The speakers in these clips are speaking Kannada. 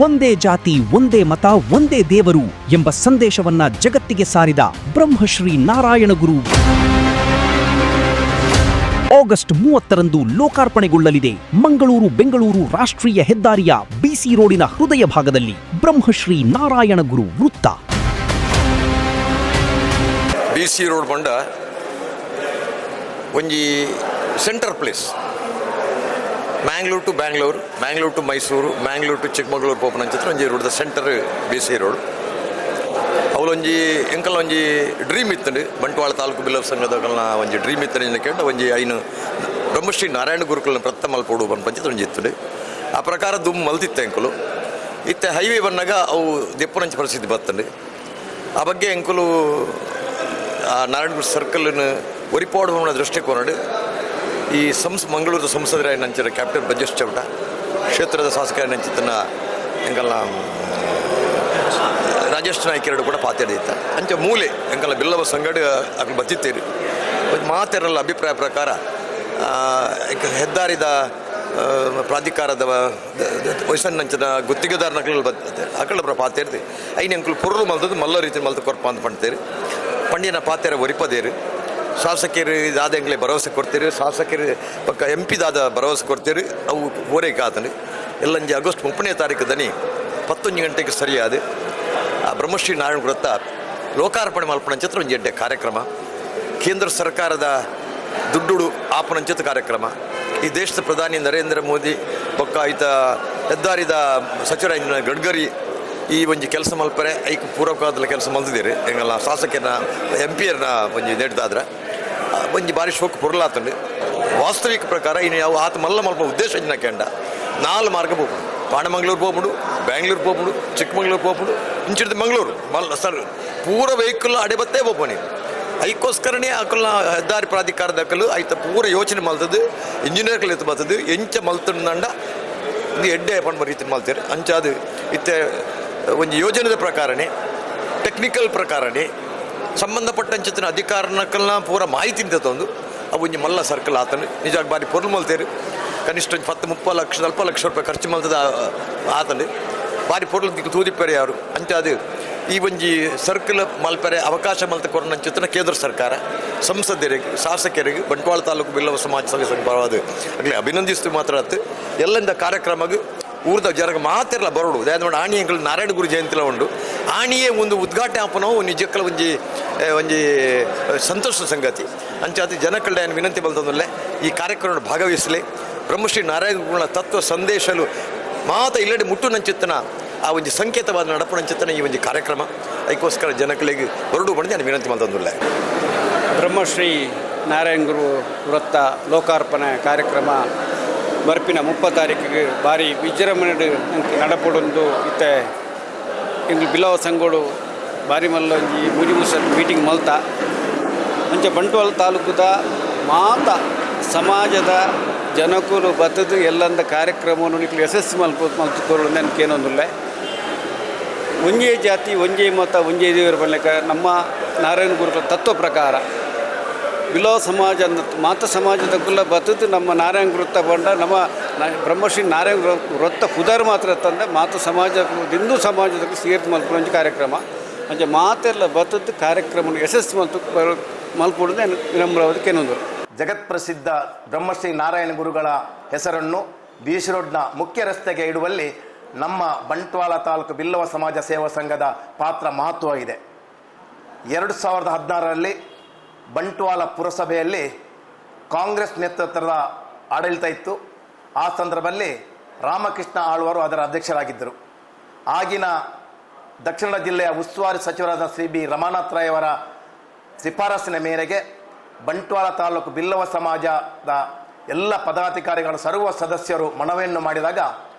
ಒಂದೇ ಜಾತಿ, ಒಂದೇ ಮತ, ಒಂದೇ ದೇವರು ಎಂಬ ಸಂದೇಶವನ್ನ ಜಗತ್ತಿಗೆ ಸಾರಿದ ಬ್ರಹ್ಮಶ್ರೀ ನಾರಾಯಣಗುರು ಆಗಸ್ಟ್ 30ರಂದು ಲೋಕಾರ್ಪಣೆಗೊಳ್ಳಲಿದೆ. ಮಂಗಳೂರು-ಬೆಂಗಳೂರು ರಾಷ್ಟ್ರೀಯ ಹೆದ್ದಾರಿಯ ಬಿಸಿ ರೋಡಿನ ಹೃದಯ ಭಾಗದಲ್ಲಿ ಬ್ರಹ್ಮಶ್ರೀ ನಾರಾಯಣಗುರು ವೃತ್ತ. ಬಿಸಿ ರೋಡ್ ಬಂಡ ಒಂಜಿ center place. Mangalore to Bangalore, Mangalore to Mysore, Mangalore to Chikkamagaluru ಪೋಪನ ಅಂಚಿತ್ರ ಒಂಜಿ ರೋಡ್ ಸೆಂಟರ್ ಬಿಸಿ ರೋಡ್. ಅವಲೊಂಜಿ ಎಂಕಲ್ ಒಂಜಿ ಡ್ರೀಮ್ ಇತ್ತಂಡು ಬಂಟ್ವಾಳ ತಾಲೂಕು ಬಿಲ್ಲವ ಸಂಘದಗಳನ್ನ ಒಂಜಿ ಡ್ರೀಮ್ ಇತ್ತಂಡು ಕೇಂದ್ರ ಒಂಜಿ ಐನು ಬ್ರಹ್ಮಶ್ರೀ ನಾರಾಯಣ ಗುರುಕುಲನ ಪ್ರಥ ಮಲ್ಪೋಡು ಬಂದು ಪಂಚಿತ ಒಂಜಿ ಇತ್ತಂಡು. ಆ ಪ್ರಕಾರ ದುಮ್ ಮಲ್ತಿತ್ತೆ ಎಂಕಲು ಇತ್ತೆ ಹೈವೇ ಬಂದಾಗ ಅವು ದೆಪ್ಪನಂಚ ಪರಿಸ್ಥಿತಿ ಬತ್ತಂಡು. ಆ ಬಗ್ಗೆ ಎಂಕಲು ನಾರಾಯಣಗುರು ಸರ್ಕಲ್ನ ಒರಿಪಾಡು ಹೋಗೋಣ ದೃಷ್ಟಿಕೋನ ಈ ಮಂಗಳೂರು ಸಂಸದರಾಯ ನಂಚಿರ ಕ್ಯಾಪ್ಟನ್ ಬ್ರಜೇಶ್ ಚೌಟ, ಕ್ಷೇತ್ರದ ಶಾಸಕರ ನಂಚಿತನ ಎಂಕಲ್ನ ರಾಜೇಶ್ ನಾಯ್ಕ ಎರಡು ಕೂಡ ಪಾತ್ಯಾಡಿತ್ತ ಅಂಚೆ ಮೂಲೆ ಎಂಕಲ್ಲ ಬಿಲ್ಲವ ಸಂಗಡ ಅಲ್ಲಿ ಬತ್ತಿತ್ತೇರಿ ಮಾತೆರಲ್ಲ ಅಭಿಪ್ರಾಯ ಪ್ರಕಾರ ಹೆದ್ದಾರಿದ ಪ್ರಾಧಿಕಾರದ ವಯಸ್ಸನ್ನಂಚಿನ ಗುತ್ತಿಗೆದಾರನಗಳು ಬರ್ತದೆ ಅಕಳ ಪಾತೇರ್ತಿ ಐನು ಎಂಕಲು ಪೊರ್ಲು ಮಲ್ತದ್ದು ಮಲ್ಲ ರೀತಿ ಮಲ್ತು ಕೊರಪ ಅಂತ ಪಣ್ತೇರಿ ಪಂಡಿನ ಪಾತೆರ ಒರಿಪದೇರು ಶಾಸಕರು ಇದಾದ ಎಂಗ್ಲೇ ಭರವಸೆ ಕೊಡ್ತೀರಿ, ಶಾಸಕರು ಪಕ್ಕ MP ದಾದ ಭರವಸೆ ಕೊಡ್ತೀರಿ. ಅವು ಓರೆಗೆ ಆತನು ಎಲ್ಲಂಜಿ ಆಗಸ್ಟ್ 30ನೇ ತಾರೀಕು ದನಿ 11 ಗಂಟೆಗೆ ಸರಿಯಾದ ಆ ಬ್ರಹ್ಮಶ್ರೀ ನಾರಾಯಣ ವೃತ್ತ ಲೋಕಾರ್ಪಣೆ ಮಲ್ಪನಂಚಿತ್ರ ಒಂದು ಎಡ್ಡೆ ಕಾರ್ಯಕ್ರಮ. ಕೇಂದ್ರ ಸರ್ಕಾರದ ದುಡ್ಡು ಆಪನಂಚಿತ ಕಾರ್ಯಕ್ರಮ. ಈ ದೇಶದ ಪ್ರಧಾನಿ ನರೇಂದ್ರ ಮೋದಿ ಪಕ್ಕ ಈತ ಹೆದ್ದಾರಿದ ಸಚಿವರಾದ ಗಡ್ಕರಿ ಈ ಒಂಜಿ ಕೆಲಸ ಮಲ್ಪರೆ ಐಕ್ ಪೂರ್ವಕವಾದ ಕೆಲಸ ಮಲ್ತಿದ್ದೀರಿ ಹೆಂಗಲ್ಲ ಶಾಸಕನ MP ಒಂಜಿ ನೆಡ್ದಾದ್ರೆ ಒಂಜಿ ಭಾರಿ ಶೋಕ ಪುರ್ಲಾತಂಡು. ವಾಸ್ತವಿಕ ಪ್ರಕಾರ ಇನ್ನು ಯಾವ ಆತ ಮಲ್ಲ ಮಲ್ಪ ಉದ್ದೇಶ ಕೆಂಡ 4 ಮಾರ್ಗ ಹೋಗ್ಬಿಡು. ಪಾಣಮಂಗ್ಳೂರು ಹೋಗ್ಬಿಡು, ಬ್ಯಾಂಗ್ಳೂರು ಹೋಗ್ಬಿಡು, ಚಿಕ್ಕಮಂಗ್ಳೂರು ಹೋಗ್ಬಿಡು, ಇಂಚಿಡ್ದು ಮಂಗಳೂರು ಮಲ್ಲ ಸರ್ ಪೂರ ವೆಹಿಕಲ್ ಅಡೆಬತ್ತೇ ಹೋಗ್ಬನಿ. ಐಕೋಸ್ಕರನೇ ಅಕಲ್ನ ಹೆದ್ದಾರಿ ಪ್ರಾಧಿಕಾರದ ಅಕಲು ಐತ ಪೂರ ಯೋಚನೆ ಮಲ್ತದ್ದು ಇಂಜಿನಿಯರ್ಗಳು ಎತ್ತು ಬರ್ತದ್ದು ಎಂಚ ಮಲ್ತಂಡ ಇದು ಎಡ್ಡೆ ಪಣ್ಣ ರೀತಿ ಮಲ್ತೀರಿ ಅಂಚಾದು ಇತ್ತೆ ಒಂದು ಯೋಜನೆದ ಪ್ರಕಾರನೇ ಟೆಕ್ನಿಕಲ್ ಪ್ರಕಾರನೇ ಸಂಬಂಧಪಟ್ಟಂಚಿನ ಅಧಿಕಾರನಕಲ್ನ ಪೂರ ಮಾಹಿತಿ ತಂದು ಅವು ಒಂಜಿ ಮಲ್ಲ ಸರ್ಕಲ್ ಆತನು ನಿಜವಾಗಿ ಬಾರಿ ಪೊರ್ಲು ಮಲ್ತೇರಿ ಕನಿಷ್ಠ 10-30 ಲಕ್ಷ 40 ಲಕ್ಷ ರೂಪಾಯಿ ಖರ್ಚು ಮಲ್ತದ ಆತನು ಬಾರಿ ಪೊರ್ಲು ತೂದಿಪ್ಪರೆ ಯಾರು ಅಂಚಾದು ಈ ಒಂಜಿ ಸರ್ಕಲ್ ಮಲ್ಪರೆ ಅವಕಾಶ ಮಲ್ತ ಕೊರನಂಚಿನ ಕೇಂದ್ರ ಸರ್ಕಾರ ಸಂಸದರಿಗೆ ಶಾಸಕರಿಗೆ ಬಂಟ್ವಾಳ ತಾಲೂಕು ಬಿಲ್ಲವ ಸಮಾಜ ಸಂಘ ಪರವಾದ ಆಗಲೇ ಅಭಿನಂದಿಸ್ತು ಮಾತ್ರ ಆತು. ಎಲ್ಲಂದ ಕಾರ್ಯಕ್ರಮಗೂ ಊರ್ದ ಜನಕ್ಕೆ ಮಾತಿರಲ್ಲ ಬರೋಡು ನೋಡಿ ಆಣಿ ಎಂಕಲ್ ನಾರಾಯಣ ಗುರು ಜಯಂತಿಲ ಉಂಡು ಆಣಿಯೇ ಒಂದು ಉದ್ಘಾಟನೆ ಆಪನವು ನಿಜಕ್ಕಲ ಒಂಜಿ ಸಂತೋಷದ ಸಂಗತಿ ಅಂಚಾತಿ ಜನಕಲ್ಡ ಏನು ವಿನಂತಿ ಬಲ್ತಂದಲ್ಲೇ ಈ ಕಾರ್ಯಕ್ರಮ ಭಾಗವಹಿಸಲಿ. ಬ್ರಹ್ಮಶ್ರೀ ನಾರಾಯಣ ಗುರುಗಳ ತತ್ವ ಸಂದೇಶಲು ಮಾತ ಇಲ್ಲಡೆ ಮುಟ್ಟು ನಂಚಿತ್ತನ ಆ ಒಂದು ಸಂಕೇತವಾದ ನಡಪಣಂಚಿತ್ತನ ಈ ಒಂದು ಕಾರ್ಯಕ್ರಮ ಅದಕ್ಕೋಸ್ಕರ ಜನಗಳಿಗೆ ಹೊರಡು ಬಂದು ನಾನು ವಿನಂತಿ ಮಾಡ್ತಂದಿಲ್ಲ. ಬ್ರಹ್ಮಶ್ರೀ ನಾರಾಯಣ ಗುರು ವೃತ್ತ ಲೋಕಾರ್ಪಣೆ ಕಾರ್ಯಕ್ರಮ ಬರ್ಪಿನ 30 ತಾರೀಕಿಗೆ ಭಾರಿ ವಿಜೃಂಭಣೆ ನಡಪಡೊಂದು ಇತ್ತೆ ಇಂಗ್ಲು ಬಿಲ್ಲವ ಸಂಗೋಡು ಭಾರಿ ಮಲ್ಲ ಒಂಜಿ ಮುಜಿಮುಸ ಮೀಟಿಂಗ್ ಮಲ್ತ ಅಂಚೆ ಬಂಟ್ವಾಳ ತಾಲೂಕುದ ಮಾತ ಸಮಾಜದ ಜನಕುಲು ಬತ್ತದು ಎಲ್ಲಂದ ಕಾರ್ಯಕ್ರಮವನ್ನು ನಿಕ್ಲು ಯಶಸ್ಸು ಮಲ್ತುಕೊಳ್ಳು ನನಗೇನೊಂದಿಲ್ಲ. ಒಂಜೇ ಜಾತಿ ಒಂಜೇ ಮತ ಒಂಜೇ ದೇವರ ಬಲ್ಲಕ ನಮ್ಮ ನಾರಾಯಣ ಗುರುಗಳ ತತ್ವ ಪ್ರಕಾರ ಬಿಲ್ಲವ ಸಮಾಜ ಮಾತ ಸಮಾಜದ ಕುಲ್ಲ ಬತ್ತದು ನಮ್ಮ ನಾರಾಯಣ ವೃತ್ತ ಬಂಡ ನಮ್ಮ ಬ್ರಹ್ಮಶ್ರೀ ನಾರಾಯಣ ವೃತ್ತ ಕುದಾರ್ ಮಾತ್ರ ತಂದ ಮಾತ ಸಮಾಜ ಹಿಂದೂ ಸಮಾಜದ ಸೇರ್ತು ಮಲ್ಪೊಂಜಿ ಕಾರ್ಯಕ್ರಮ ಅಂಚೆ ಮಾತೆಲ್ಲ ಬತ್ತದ್ದು ಕಾರ್ಯಕ್ರಮ ಯಶಸ್ಸು ಮಲ್ಪೊಡುದು ವಿನಮ್ರವಾದ ಕೆನೊಂದು. ಜಗತ್ಪ್ರಸಿದ್ಧ ಬ್ರಹ್ಮಶ್ರೀ ನಾರಾಯಣ ಗುರುಗಳ ಹೆಸರನ್ನು ಬಿಸಿ ರೋಡ್ನ ಮುಖ್ಯ ರಸ್ತೆಗೆ ಇಡುವಲ್ಲಿ ನಮ್ಮ ಬಂಟ್ವಾಳ ತಾಲೂಕು ಬಿಲ್ಲವ ಸಮಾಜ ಸೇವಾ ಸಂಘದ ಪಾತ್ರ ಮಹತ್ವವಾಗಿದೆ. 2016ರಲ್ಲಿ ಬಂಟ್ವಾಳ ಪುರಸಭೆಯಲ್ಲಿ ಕಾಂಗ್ರೆಸ್ ನೇತೃತ್ವದ ಆಡಳಿತ ಇತ್ತು. ಆ ಸಂದರ್ಭದಲ್ಲಿ ರಾಮಕೃಷ್ಣ ಆಳ್ವರು ಅದರ ಅಧ್ಯಕ್ಷರಾಗಿದ್ದರು. ಆಗಿನ ದಕ್ಷಿಣ ಜಿಲ್ಲೆಯ ಉಸ್ತುವಾರಿ ಸಚಿವರಾದ ಶ್ರೀ ಬಿ ರಮಾನಾಥ್ ರಾಯ್ ಅವರ ಶಿಫಾರಸಿನ ಮೇರೆಗೆ ಬಂಟ್ವಾಳ ತಾಲೂಕು ಬಿಲ್ಲವ ಸಮಾಜದ ಎಲ್ಲ ಪದಾಧಿಕಾರಿಗಳು ಸರ್ವ ಸದಸ್ಯರು ಮನವಿಯನ್ನು ಮಾಡಿದಾಗ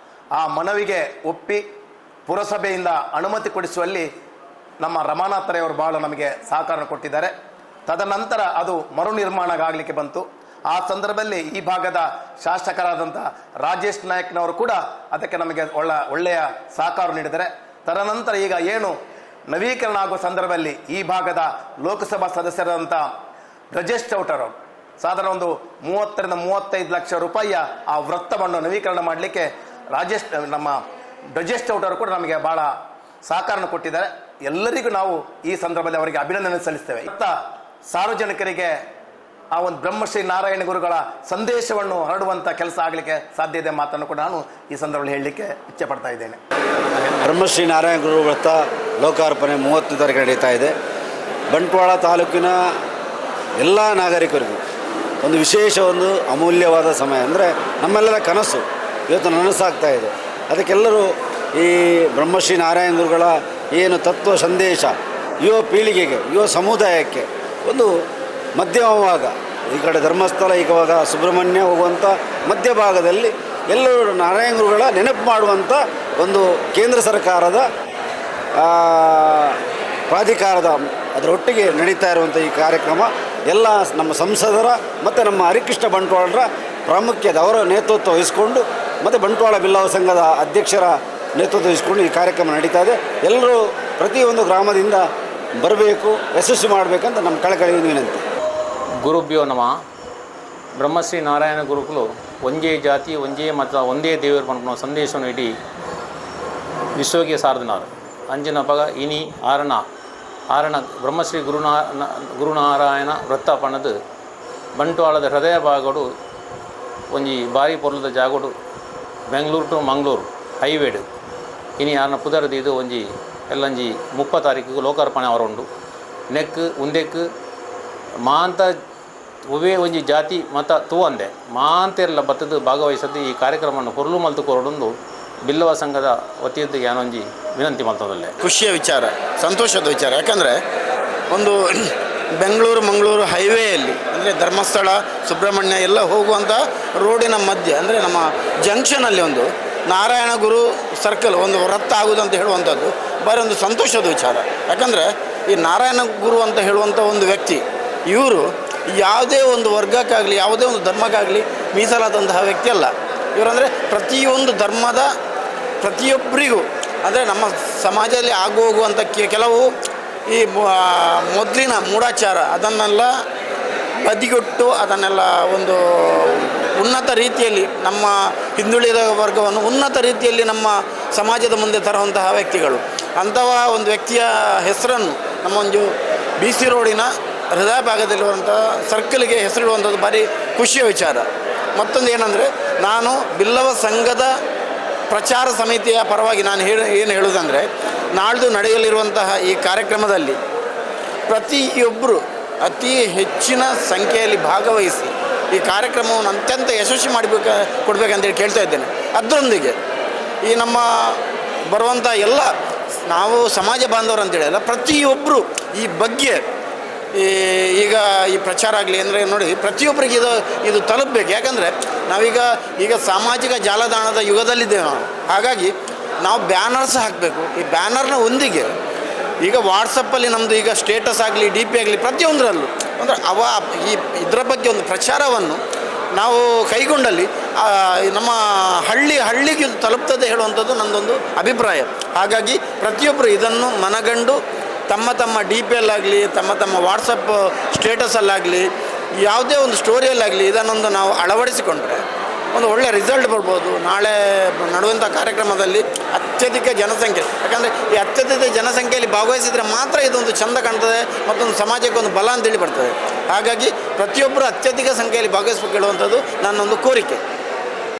ಆ ಮನವಿಗೆ ಒಪ್ಪಿ ಪುರಸಭೆಯಿಂದ ಅನುಮತಿ ಕೊಡಿಸುವಲ್ಲಿ ನಮ್ಮ ರಮಾನಾಥ್ ರಾಯ್ ಅವರು ಬಹಳ ನಮಗೆ ಸಹಕಾರ ಕೊಟ್ಟಿದ್ದಾರೆ. ತದನಂತರ ಅದು ಮರು ನಿರ್ಮಾಣ ಆಗಲಿಕ್ಕೆ ಬಂತು. ಆ ಸಂದರ್ಭದಲ್ಲಿ ಈ ಭಾಗದ ಶಾಸಕರಾದಂಥ ರಾಜೇಶ್ ನಾಯ್ಕನವರು ಕೂಡ ಅದಕ್ಕೆ ನಮಗೆ ಒಳ್ಳೆಯ ಸಹಕಾರ ನೀಡಿದ್ದಾರೆ. ತದನಂತರ ಈಗ ಏನು ನವೀಕರಣ ಆಗುವ ಸಂದರ್ಭದಲ್ಲಿ ಈ ಭಾಗದ ಲೋಕಸಭಾ ಸದಸ್ಯರಾದಂಥ ಬ್ರಜೇಶ್ ಚೌಟರವರು ಸಾಧಾರಣ ಒಂದು 30 ರಿಂದ 35 ಲಕ್ಷ ರೂಪಾಯಿಯ ಆ ವೃತ್ತವನ್ನು ನವೀಕರಣ ಮಾಡಲಿಕ್ಕೆ ನಮ್ಮ ಬ್ರಜೇಶ್ ಚೌಟ್ ಅವರು ಕೂಡ ನಮಗೆ ಭಾಳ ಸಹಕಾರನ ಕೊಟ್ಟಿದ್ದಾರೆ. ಎಲ್ಲರಿಗೂ ನಾವು ಈ ಸಂದರ್ಭದಲ್ಲಿ ಅವರಿಗೆ ಅಭಿನಂದನೆ ಸಲ್ಲಿಸ್ತೇವೆ. ಸಾರ್ವಜನಿಕರಿಗೆ ಆ ಒಂದು ಬ್ರಹ್ಮಶ್ರೀ ನಾರಾಯಣ ಗುರುಗಳ ಸಂದೇಶವನ್ನು ಹರಡುವಂಥ ಕೆಲಸ ಆಗಲಿಕ್ಕೆ ಸಾಧ್ಯ ಇದೆ ಮಾತನ್ನು ಕೂಡ ನಾನು ಈ ಸಂದರ್ಭದಲ್ಲಿ ಹೇಳಲಿಕ್ಕೆ ಇಚ್ಛೆ ಪಡ್ತಾ ಇದ್ದೇನೆ. ಬ್ರಹ್ಮಶ್ರೀ ನಾರಾಯಣ ಗುರು ವ್ರತ ಲೋಕಾರ್ಪಣೆ 30 ತಾರೀಕು ನಡೀತಾ ಇದೆ. ಬಂಟ್ವಾಳ ತಾಲೂಕಿನ ಎಲ್ಲ ನಾಗರಿಕರಿಗೂ ಒಂದು ವಿಶೇಷ ಒಂದು ಅಮೂಲ್ಯವಾದ ಸಮಯ. ಅಂದರೆ ನಮ್ಮೆಲ್ಲರ ಕನಸು ಇವತ್ತು ನನಸಾಗ್ತಾ ಇದೆ. ಅದಕ್ಕೆಲ್ಲರೂ ಈ ಬ್ರಹ್ಮಶ್ರೀ ನಾರಾಯಣ ಗುರುಗಳ ಏನು ತತ್ವ ಸಂದೇಶ ಯುವ ಪೀಳಿಗೆಗೆ, ಯುವ ಸಮುದಾಯಕ್ಕೆ ಒಂದು ಮಧ್ಯಮವಾಗ, ಈ ಕಡೆ ಧರ್ಮಸ್ಥಳ, ಈಗವಾಗ ಸುಬ್ರಹ್ಮಣ್ಯ ಹೋಗುವಂಥ ಮಧ್ಯಭಾಗದಲ್ಲಿ ಎಲ್ಲರೂ ನಾರಾಯಣ ಗುರುಗಳ ನೆನಪು ಮಾಡುವಂಥ ಒಂದು ಕೇಂದ್ರ ಸರ್ಕಾರದ ಪ್ರಾಧಿಕಾರದ ಅದರೊಟ್ಟಿಗೆ ನಡೀತಾ ಇರುವಂಥ ಈ ಕಾರ್ಯಕ್ರಮ ಎಲ್ಲ ನಮ್ಮ ಸಂಸದರ ಮತ್ತು ನಮ್ಮ ಹರಿಕೃಷ್ಣ ಬಂಟ್ವಾಳರ ಪ್ರಾಮುಖ್ಯತೆ, ಅವರ ನೇತೃತ್ವ ವಹಿಸಿಕೊಂಡು ಮತ್ತು ಬಂಟ್ವಾಳ ಬಿಲ್ಲವ ಸಂಘದ ಅಧ್ಯಕ್ಷರ ನೇತೃತ್ವ ವಹಿಸಿಕೊಂಡು ಈ ಕಾರ್ಯಕ್ರಮ ನಡೀತಾ ಇದೆ. ಎಲ್ಲರೂ ಪ್ರತಿಯೊಂದು ಗ್ರಾಮದಿಂದ ಬರಬೇಕು, ಯಶಸ್ವಿ ಮಾಡಬೇಕಂತ ನಮ್ಮ ಕಳಕಳಿ ವಿನಂತಿ. ಗುರುಭ್ಯೋ ನಮಃ. ಬ್ರಹ್ಮಶ್ರೀ ನಾರಾಯಣ ಗುರುಗಳು ಒಂದೇ ಜಾತಿ ಒಂದೇ ಮತ ಒಂದೇ ದೇವರು ಪನ್ಪುನ ಸಂದೇಶವನ್ನು ಇಡೀ ವಿಶ್ವಕ್ಕೆ ಸಾರ್ದನಾರು. ಅಂಜಿನ ಪಗ ಇನಿ ಆರಣ ಬ್ರಹ್ಮಶ್ರೀ ಗುರುನಾರಾಯಣ ವೃತ್ತ ಪಣದು ಬಂಟ್ವಾಳದ ಹೃದಯ ಭಾಗಡು ಒಂಜಿ ಬಾರಿ ಪೊರ್ಲದ ಜಾಗೋಡು ಬೆಂಗಳೂರು ಟು ಮಂಗಳೂರು ಹೈವೇಡು ಇನಿ ಆರನ ಪುದರದು ಇದು ಒಂಜಿ ಎಲ್ಲಂಜಿ 30 ತಾರೀಕಿಗೆ ಲೋಕಾರ್ಪಣೆ ಅವರುಂಡು. ನೆಕ್ ಉಂದೆಕ್ ಮಾಂತ ಒವೇ ಒಂಜಿ ಜಾತಿ ಮತ ತೂವಂದೆ ಮಾಂತೆಲ್ಲ ಬತ್ತದು ಭಾಗವಹಿಸದ್ದು ಈ ಕಾರ್ಯಕ್ರಮವನ್ನು ಹೊರಲು ಮಲ್ತು ಕೊರಡೊಂದು ಬಿಲ್ಲವ ಸಂಘದ ವತಿಯದ್ದು ಯಾನೊಂಜಿ ವಿನಂತಿ ಮಲ್ತದಲ್ಲೇ. ಖುಷಿಯ ವಿಚಾರ, ಸಂತೋಷದ ವಿಚಾರ. ಯಾಕಂದರೆ ಒಂದು ಬೆಂಗಳೂರು ಮಂಗಳೂರು ಹೈವೇಯಲ್ಲಿ ಅಂದರೆ ಧರ್ಮಸ್ಥಳ ಸುಬ್ರಹ್ಮಣ್ಯ ಎಲ್ಲ ಹೋಗುವಂಥ ರೋಡಿನ ಮಧ್ಯೆ ಅಂದರೆ ನಮ್ಮ ಜಂಕ್ಷನಲ್ಲಿ ಒಂದು ನಾರಾಯಣ ಗುರು ಸರ್ಕಲ್ ಒಂದು ವೃತ್ತ ಆಗುವುದಂತ ಹೇಳುವಂಥದ್ದು ಬಾರಿ ಒಂದು ಸಂತೋಷದ ವಿಚಾರ. ಯಾಕಂದರೆ ಈ ನಾರಾಯಣ ಗುರು ಅಂತ ಹೇಳುವಂಥ ಒಂದು ವ್ಯಕ್ತಿ, ಇವರು ಯಾವುದೇ ಒಂದು ವರ್ಗಕ್ಕಾಗಲಿ ಯಾವುದೇ ಒಂದು ಧರ್ಮಕ್ಕಾಗಲಿ ಮೀಸಲಾದಂತಹ ವ್ಯಕ್ತಿ ಅಲ್ಲ. ಇವರಂದರೆ ಪ್ರತಿಯೊಂದು ಧರ್ಮದ ಪ್ರತಿಯೊಬ್ಬರಿಗೂ ಅಂದರೆ ನಮ್ಮ ಸಮಾಜದಲ್ಲಿ ಆಗೋಗುವಂಥ ಕೆಲವು ಈ ಮೊದಲಿನ ಮೂಢಾಚಾರ ಅದನ್ನೆಲ್ಲ ಬದಿಗೊಟ್ಟು ಅದನ್ನೆಲ್ಲ ಒಂದು ಉನ್ನತ ರೀತಿಯಲ್ಲಿ ನಮ್ಮ ಹಿಂದುಳಿದ ವರ್ಗವನ್ನು ಉನ್ನತ ರೀತಿಯಲ್ಲಿ ನಮ್ಮ ಸಮಾಜದ ಮುಂದೆ ತರುವಂತಹ ವ್ಯಕ್ತಿಗಳು. ಅಂತಹ ಒಂದು ವ್ಯಕ್ತಿಯ ಹೆಸರನ್ನು ನಮ್ಮ ಒಂದು BC ರೋಡಿನ ಹೃದಯ ಭಾಗದಲ್ಲಿರುವಂಥ ಸರ್ಕಲ್ಗೆ ಹೆಸರಿಡುವಂಥದ್ದು ಭಾರಿ ಖುಷಿಯ ವಿಚಾರ. ಮತ್ತೊಂದು ಏನಂದರೆ, ನಾನು ಬಿಲ್ಲವ ಸಂಘದ ಪ್ರಚಾರ ಸಮಿತಿಯ ಪರವಾಗಿ ನಾನು ಏನು ಹೇಳುವುದಂದರೆ, ನಾಳ್ದು ನಡೆಯಲಿರುವಂತಹ ಈ ಕಾರ್ಯಕ್ರಮದಲ್ಲಿ ಪ್ರತಿಯೊಬ್ಬರು ಅತಿ ಹೆಚ್ಚಿನ ಸಂಖ್ಯೆಯಲ್ಲಿ ಭಾಗವಹಿಸಿ ಈ ಕಾರ್ಯಕ್ರಮವನ್ನು ಅತ್ಯಂತ ಯಶಸ್ವಿ ಕೊಡಬೇಕಂತೇಳಿ ಕೇಳ್ತಾ ಇದ್ದೇನೆ. ಅದರೊಂದಿಗೆ ಈ ನಮ್ಮ ಬರುವಂಥ ಎಲ್ಲ ನಾವು ಸಮಾಜ ಬಾಂಧವರು ಅಂತೇಳಿ ಅಲ್ಲ, ಪ್ರತಿಯೊಬ್ಬರು ಈ ಬಗ್ಗೆ ಈಗ ಈ ಪ್ರಚಾರ ಆಗಲಿ ಅಂದರೆ ನೋಡಿ ಪ್ರತಿಯೊಬ್ಬರಿಗೆ ಇದು ತಲುಪಬೇಕು. ಯಾಕಂದರೆ ನಾವೀಗ ಸಾಮಾಜಿಕ ಜಾಲತಾಣದ ಯುಗದಲ್ಲಿದ್ದೇವೆ ನಾವು. ಹಾಗಾಗಿ ನಾವು ಬ್ಯಾನರ್ಸ್ ಹಾಕಬೇಕು. ಈ ಬ್ಯಾನರ್ನ ಒಂದಿಗೆ ಈಗ ವಾಟ್ಸಪ್ಪಲ್ಲಿ ನಮ್ಮದು ಈಗ ಸ್ಟೇಟಸ್ ಆಗಲಿ DP ಆಗಲಿ ಪ್ರತಿಯೊಂದರಲ್ಲೂ ಅಂದರೆ ಇದರ ಬಗ್ಗೆ ಒಂದು ಪ್ರಚಾರವನ್ನು ನಾವು ಕೈಗೊಂಡಲ್ಲಿ ನಮ್ಮ ಹಳ್ಳಿಗೆ ಇದು ತಲುಪ್ತದೆ ಹೇಳುವಂಥದ್ದು ನನ್ನದೊಂದು ಅಭಿಪ್ರಾಯ. ಹಾಗಾಗಿ ಪ್ರತಿಯೊಬ್ಬರು ಇದನ್ನು ಮನಗಂಡು ತಮ್ಮ DPಯಲ್ಲಾಗಲಿ ತಮ್ಮ ವಾಟ್ಸಪ್ ಸ್ಟೇಟಸಲ್ಲಾಗಲಿ ಯಾವುದೇ ಒಂದು ಸ್ಟೋರಿಯಲ್ಲಾಗಲಿ ಇದನ್ನೊಂದು ನಾವು ಅಳವಡಿಸಿಕೊಂಡ್ರೆ ಒಂದು ಒಳ್ಳೆಯ ರಿಸಲ್ಟ್ ಬರ್ಬೋದು. ನಾಳೆ ನಡೆಯುವಂಥ ಕಾರ್ಯಕ್ರಮದಲ್ಲಿ ಅತ್ಯಧಿಕ ಜನಸಂಖ್ಯೆ, ಯಾಕಂದರೆ ಈ ಅತ್ಯಧಿಕ ಜನಸಂಖ್ಯೆಯಲ್ಲಿ ಭಾಗವಹಿಸಿದರೆ ಮಾತ್ರ ಇದೊಂದು ಚೆಂದ ಕಾಣ್ತದೆ, ಮತ್ತೊಂದು ಸಮಾಜಕ್ಕೆ ಒಂದು ಬಲ ಅಂತೇಳಿ ಬರ್ತದೆ. ಹಾಗಾಗಿ ಪ್ರತಿಯೊಬ್ಬರು ಅತ್ಯಧಿಕ ಸಂಖ್ಯೆಯಲ್ಲಿ ಭಾಗವಹಿಸಬೇಕು ಹೇಳುವಂಥದ್ದು ನನ್ನೊಂದು ಕೋರಿಕೆ.